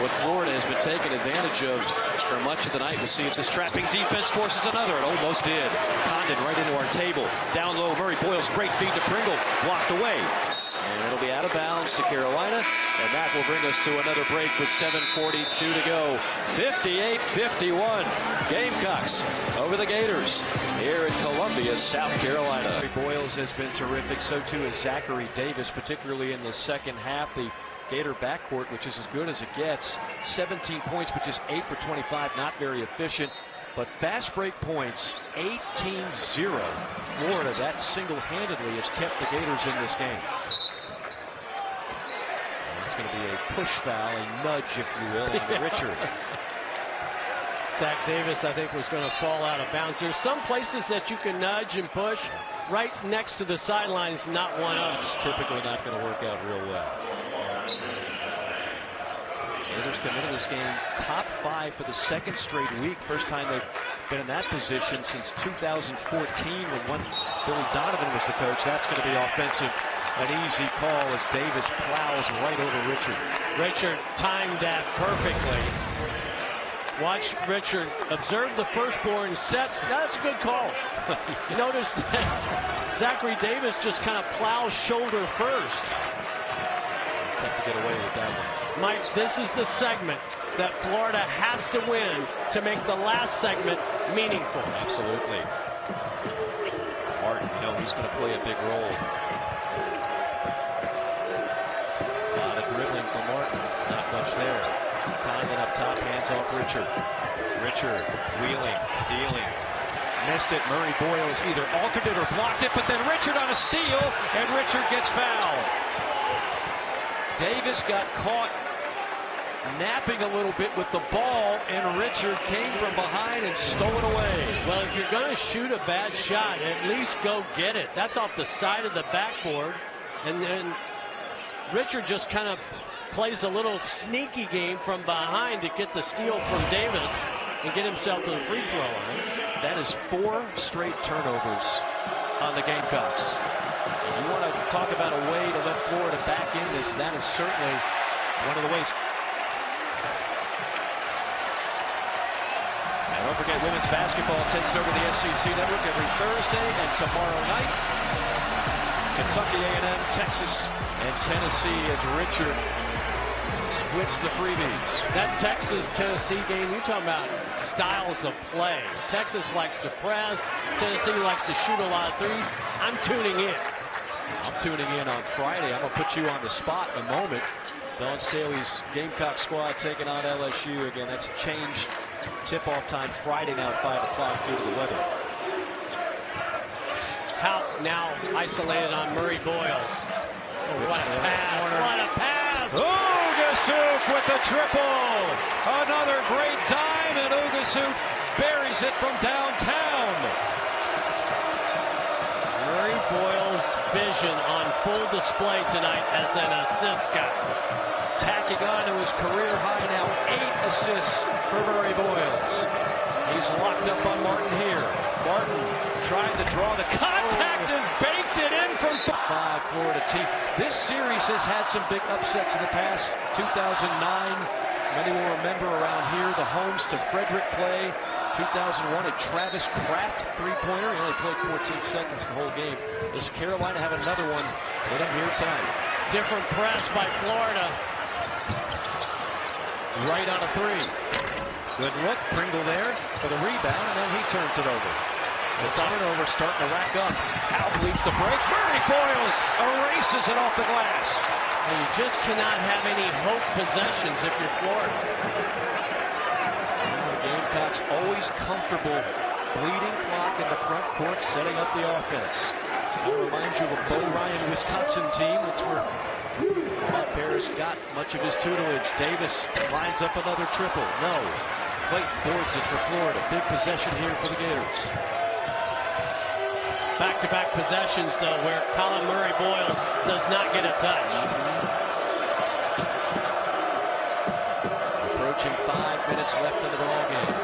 what Florida has been taking advantage of for much of the night. We'll see if this trapping defense forces another. It almost did. Condon right into our table. Down low, Murray Boyles, great feed to Pringle, blocked away. And it'll be out of bounds to Carolina, and that will bring us to another break with 7:42 to go. 58-51. Gamecocks over the Gators here in Columbia, South Carolina. Boyles has been terrific. So too is Zachary Davis, particularly in the second half. The Gator backcourt, which is as good as it gets. 17 points, but just 8 for 25. Not very efficient. But fast break points, 18-0. Florida, that single-handedly has kept the Gators in this game. It's going to be a push foul, a nudge, if you will, on Richard. Zach Davis, I think, was going to fall out of bounds. There's some places that you can nudge and push. Right next to the sidelines, not one of them. It's typically not going to work out real well. Gators come into this game top 5 for the 2nd straight week. First time they've been in that position since 2014 when Billy Donovan was the coach. That's going to be offensive. An easy call as Davis plows right over Richard. Richard timed that perfectly. Watch Richard observe the firstborn sets. That's a good call. You notice that Zachary Davis just kind of plows shoulder first. Tough to get away with that one. Mike, this is the segment that Florida has to win to make the last segment meaningful. Absolutely. Martin, you know, he's going to play a big role. A lot of dribbling from Martin. Not much there. Condon up top, hands off Richard. Richard wheeling, dealing. Missed it. Murray Boyles either altered it or blocked it, but then Richard on a steal, and Richard gets fouled. Davis got caught napping a little bit with the ball, and Richard came from behind and stole it away. Well, if you're going to shoot a bad shot, at least go get it. That's off the side of the backboard. And then Richard just kind of plays a little sneaky game from behind to get the steal from Davis and get himself to the free throw line. That is 4 straight turnovers on the Gamecocks. And you want to talk about a way to let Florida back in this, that is certainly one of the ways. And don't forget, women's basketball takes over the SEC Network every Thursday and tomorrow night. Kentucky A&M, Texas, and Tennessee as Richard splits the freebies. That Texas-Tennessee game, you're talking about styles of play. Texas likes to press. Tennessee likes to shoot a lot of threes. I'm tuning in. I'm tuning in on Friday. I'm going to put you on the spot in a moment. Dawn Staley's Gamecock squad taking on LSU. Again, that's changed. Tip-off time Friday now at 5 o'clock due to the weather. How now isolated on Murray Boyles. Oh, what a pass. What a pass. Ugasuk with the triple. Another great dime, and Ugasuk buries it from downtown. Murray Boyles' vision on full display tonight as an assist guy. Tacking on to his career high now, 8 assists for Murray Boyles. He's locked up on Martin here. Martin tried to draw the contact and banked it in from 5. Florida team. This series has had some big upsets in the past. 2009, many will remember around here the homes to Frederick play. 2001, a Travis Kraft three-pointer. He only played 14 seconds the whole game. Does Carolina have another one with him here tonight? Different press by Florida. Right on a 3. Good look. Pringle there for the rebound, and then he turns it over. The turnover starting to rack up. Out leads the break. Murray Boyles erases it off the glass. And you just cannot have any hope possessions if you're Florida. The Gamecocks always comfortable. Bleeding clock in the front court, setting up the offense. I'll remind you of a Bo Ryan Wisconsin team. That's where Matt Paris got much of his tutelage. Davis lines up another triple. No. Clayton boards it for Florida. Big possession here for the Gators. Back-to-back possessions, though, where Colin Murray Boyles does not get a touch. Approaching 5 minutes left in the ball game.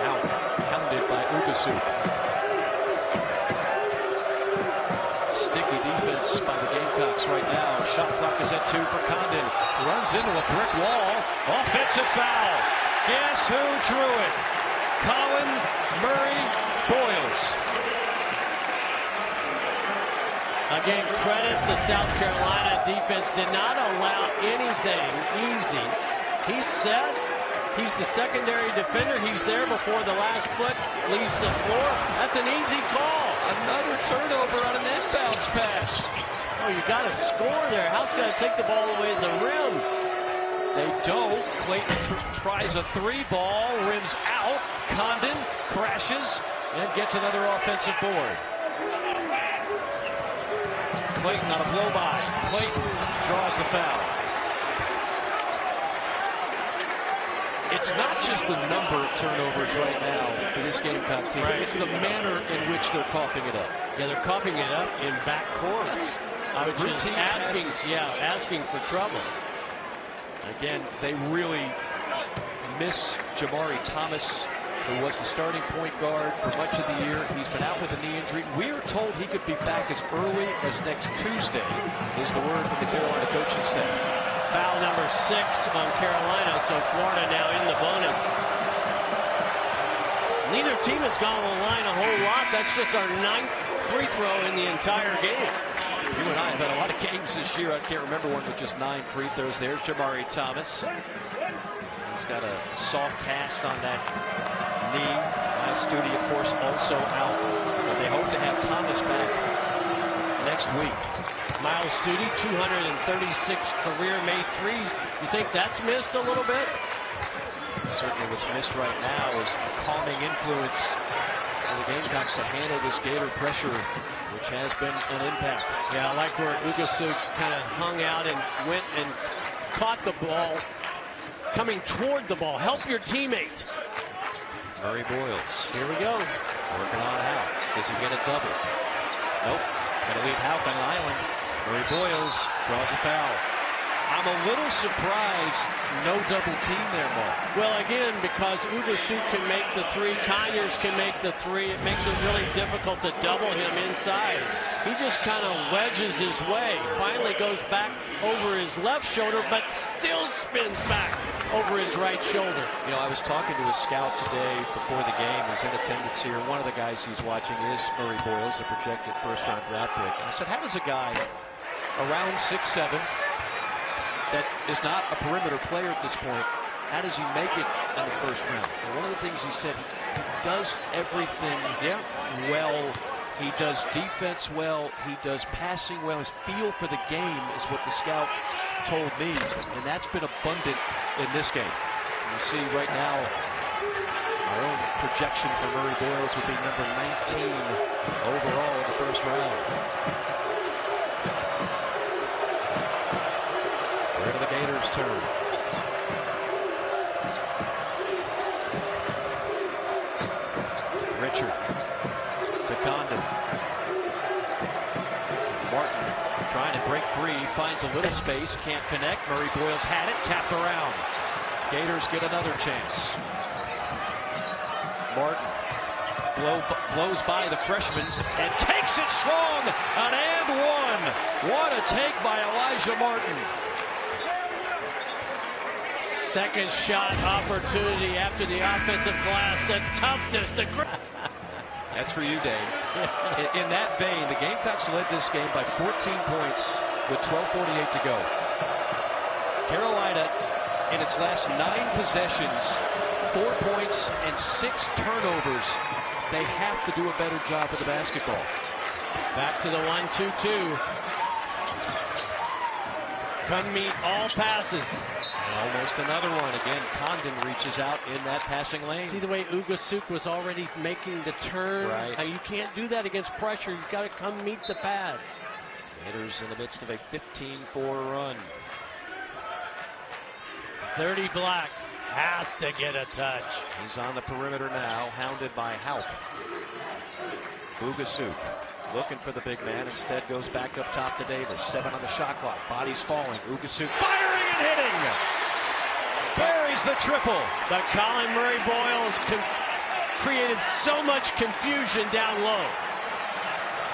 Out, pounded by Ugasuk. Sticky defense by the Gamecocks right now. Shot clock is at 2 for Condon. Runs into a brick wall. Offensive foul. Guess who drew it? Colin Murray Boyles. Again, credit the South Carolina defense. Did not allow anything easy. He's set. He's the secondary defender. He's there before the last foot leaves the floor. That's an easy call. Another turnover on an inbounds pass. Oh, you got to score there. How's going to take the ball away to the rim? They don't. Clayton tries a 3-ball, rims out. Condon crashes and gets another offensive board. Clayton on a blow-by. Clayton draws the foul. It's not just the number of turnovers right now for this Gamecock team. Right. It's the manner in which they're coughing it up. Yeah, they're coughing it up in backcourts. Which is asking for trouble. Again, they really miss Jamari Thomas, who was the starting point guard for much of the year. He's been out with a knee injury. We are told he could be back as early as next Tuesday, is the word from the Carolina coaching staff. Foul number 6 on Carolina, so Florida now in the bonus. Neither team has gone on the line a whole lot. That's just our 9th free throw in the entire game. You and I have had a lot of games this year. I can't remember one with just 9 free throws. There's Jamari Thomas. He's got a soft cast on that knee. Miles Studi, of course, also out. But they hope to have Thomas back next week. Miles Studi, 236 career-made threes. You think that's missed a little bit? Certainly what's missed right now is a calming influence for the Gamecocks to handle this Gator pressure, which has been an impact. Yeah, I like where Ugasuk kind of hung out and went and caught the ball coming toward the ball. Help your teammate. Murray Boyles. Here we go. Working on Houck. Does he get a double? Nope. Going to leave Houck on the island. Murray Boyles draws a foul. I'm a little surprised no double team there, Mark. Well, again, because Ugasuk can make the three, Conyers can make the three, it makes it really difficult to double him inside. He just kind of wedges his way. Finally goes back over his left shoulder, but still spins back over his right shoulder. You know, I was talking to a scout today before the game who's in attendance here. One of the guys he's watching is Murray Boyles, a projected first-round draft pick. And I said, how does a guy around 6'7", that is not a perimeter player at this point, how does he make it in the first round? And one of the things he said, he does everything well. He does defense well. He does passing well. His feel for the game is what the scout told me, and that's been abundant in this game. You see right now, our own projection for Murray Boyles would be number 19 overall in the first round. Where do the Gators turn? Richard to Condon. Martin trying to break free, finds a little space, can't connect. Murray Boyles had it, tapped around. Gators get another chance. Martin blows by the freshman and takes it strong. An and one. What a take by Elijah Martin. Second shot opportunity after the offensive glass. The toughness, the That's for you, Dave. In that vein, the Gamecocks led this game by 14 points with 12:48 to go. Carolina, in its last 9 possessions, 4 points and 6 turnovers. They have to do a better job with the basketball. Back to the 1-2-2. Come meet all passes. Almost another one. Again, Condon reaches out in that passing lane. See the way Ugasuk was already making the turn? Right. You can't do that against pressure. You've got to come meet the pass. Gators in the midst of a 15-4 run. 30 Black has to get a touch. He's on the perimeter now, hounded by Houck. Ugasuk looking for the big man. Instead goes back up top to Davis. 7 on the shot clock. Body's falling. Ugasuk firing and hitting. Buries the triple. But Colin Murray Boyles created so much confusion down low.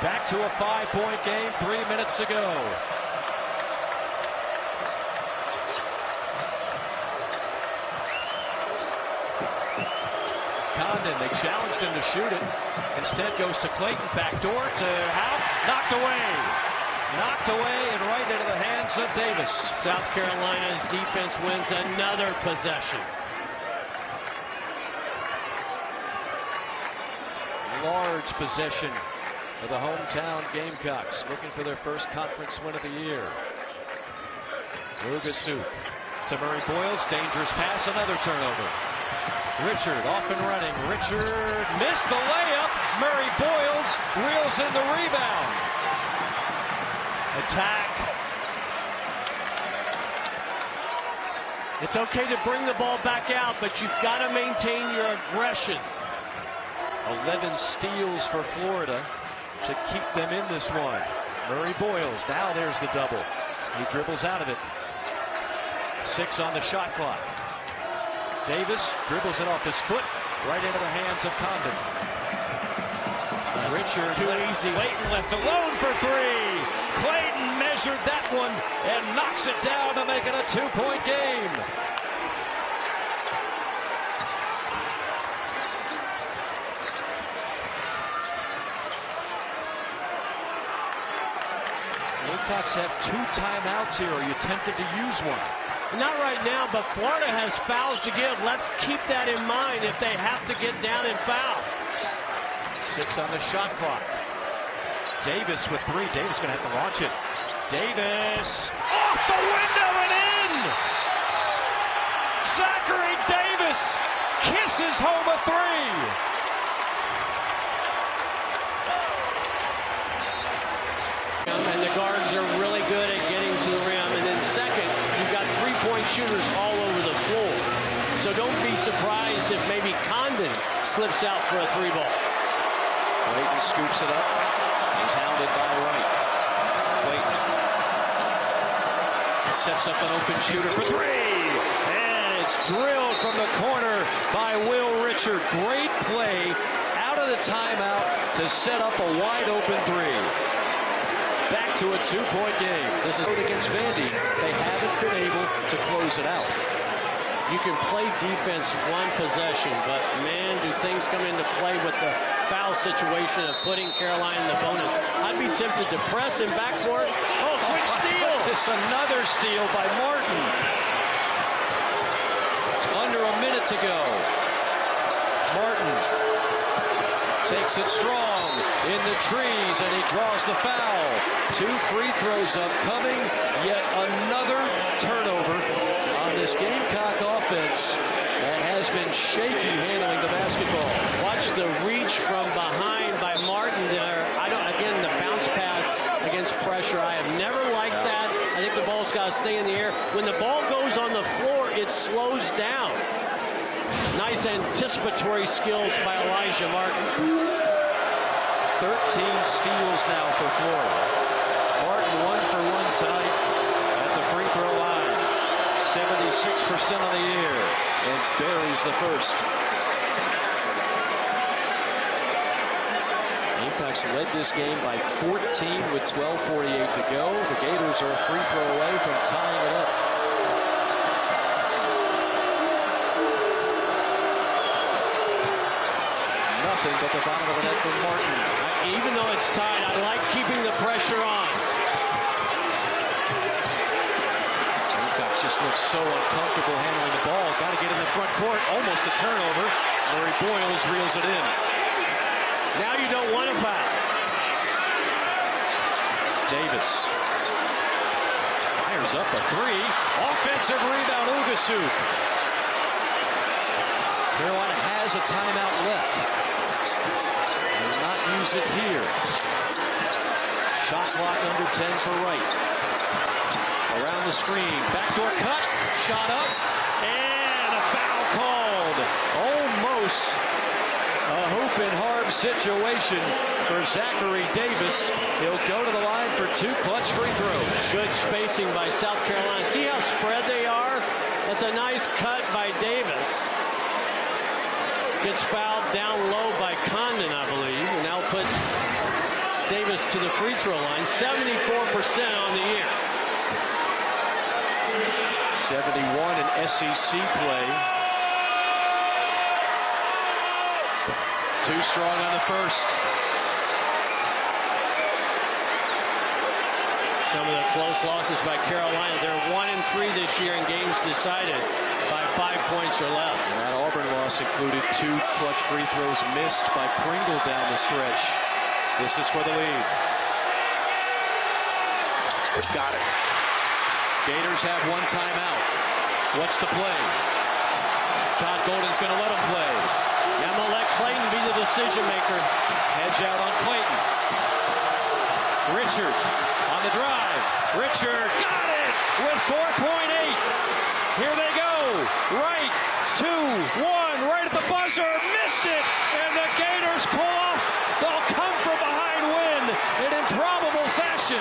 Back to a 5-point game. 3 minutes to go. Condon, they challenged him to shoot it. Instead goes to Clayton. Backdoor to Houck. Knocked away. Knocked away and right into the hands of Davis. South Carolina's defense wins another possession. Large possession for the hometown Gamecocks, looking for their first conference win of the year. Ugasuk to Murray Boyles. Dangerous pass. Another turnover. Richard off and running. Richard missed the layup. Murray Boyles reels in the rebound. Attack. It's okay to bring the ball back out, but you've got to maintain your aggression. 11 steals for Florida to keep them in this one. Murray Boyles, now there's the double. He dribbles out of it. 6 on the shot clock. Davis dribbles it off his foot, right into the hands of Condon. Richard, too easy. Clayton left alone for 3. Clayton measured that one and knocks it down to make it a 2-point game. Gamecocks have 2 timeouts here. Are you tempted to use one? Not right now, but Florida has fouls to give. Let's keep that in mind if they have to get down and foul. 6 on the shot clock. Davis with 3. Davis going to have to launch it. Davis off the window and in. Zachary Davis kisses home a 3. And the guards are really good at getting to the rim. And then second, you've got 3 surprised if maybe Condon slips out for a 3-ball. Clayton scoops it up. He's hounded by Wright. Clayton sets up an open shooter for 3. And it's drilled from the corner by Will Richard. Great play out of the timeout to set up a wide open 3. Back to a 2-point game. This is against Vandy. They haven't been able to close it out. You can play defense one possession, but man, do things come into play with the foul situation of putting Carolina in the bonus. I'd be tempted to press him back for it. Oh, quick steal! It's another steal by Martin. Under a minute to go. Martin takes it strong in the trees, and he draws the foul. 2 free throws upcoming. Yet another turnover on this Gamecock offense that has been shaky handling the basketball. Watch the reach from behind by Martin there. Again, the bounce pass against pressure. I have never liked that. I think the ball's got to stay in the air. When the ball goes on the floor, it slows down. Nice anticipatory skills by Elijah Martin. 13 steals now for Florida. Martin 1 for 1 tonight at the free throw line. 76% on the year, and buries the first. Gamecocks led this game by 14 with 12:48 to go. The Gators are a free throw away from tying it up. Nothing but the bottom of the net from Martin. Even though it's tied, I like keeping the pressure on. Gamecocks just looks so uncomfortable handling the ball. Got to get in the front court. Almost a turnover. Murray Boyles reels it in. Now you don't want to foul. Davis fires up a 3. Offensive rebound, Ugasuk. Carolina has a timeout left. Will not use it here. Shot clock under 10 for Wright. Around the screen, backdoor cut, shot up, and a foul called. Almost a hoop and harm situation for Zachary Davis. He'll go to the line for 2 clutch free throws. Good spacing by South Carolina. See how spread they are? That's a nice cut by Davis. Gets fouled down low by Condon, I believe, and now put Davis to the free throw line. 74% on the year. 71 in SEC play. Too strong on the first. Some of the close losses by Carolina. They're 1-3 this year in games decided by 5 points or less. That Auburn loss included 2 clutch free throws missed by Pringle down the stretch. This is for the lead. Got it. Gators have 1 timeout. What's the play? Todd Golden's going to let him play. I'm going to let Clayton be the decision maker. Hedge out on Clayton. Richard on the drive. Richard got it with 4.8. Here they go. Right, 2-1, right at the buzzer. Missed it, and the Gators pull off. They'll come from behind win in improbable fashion.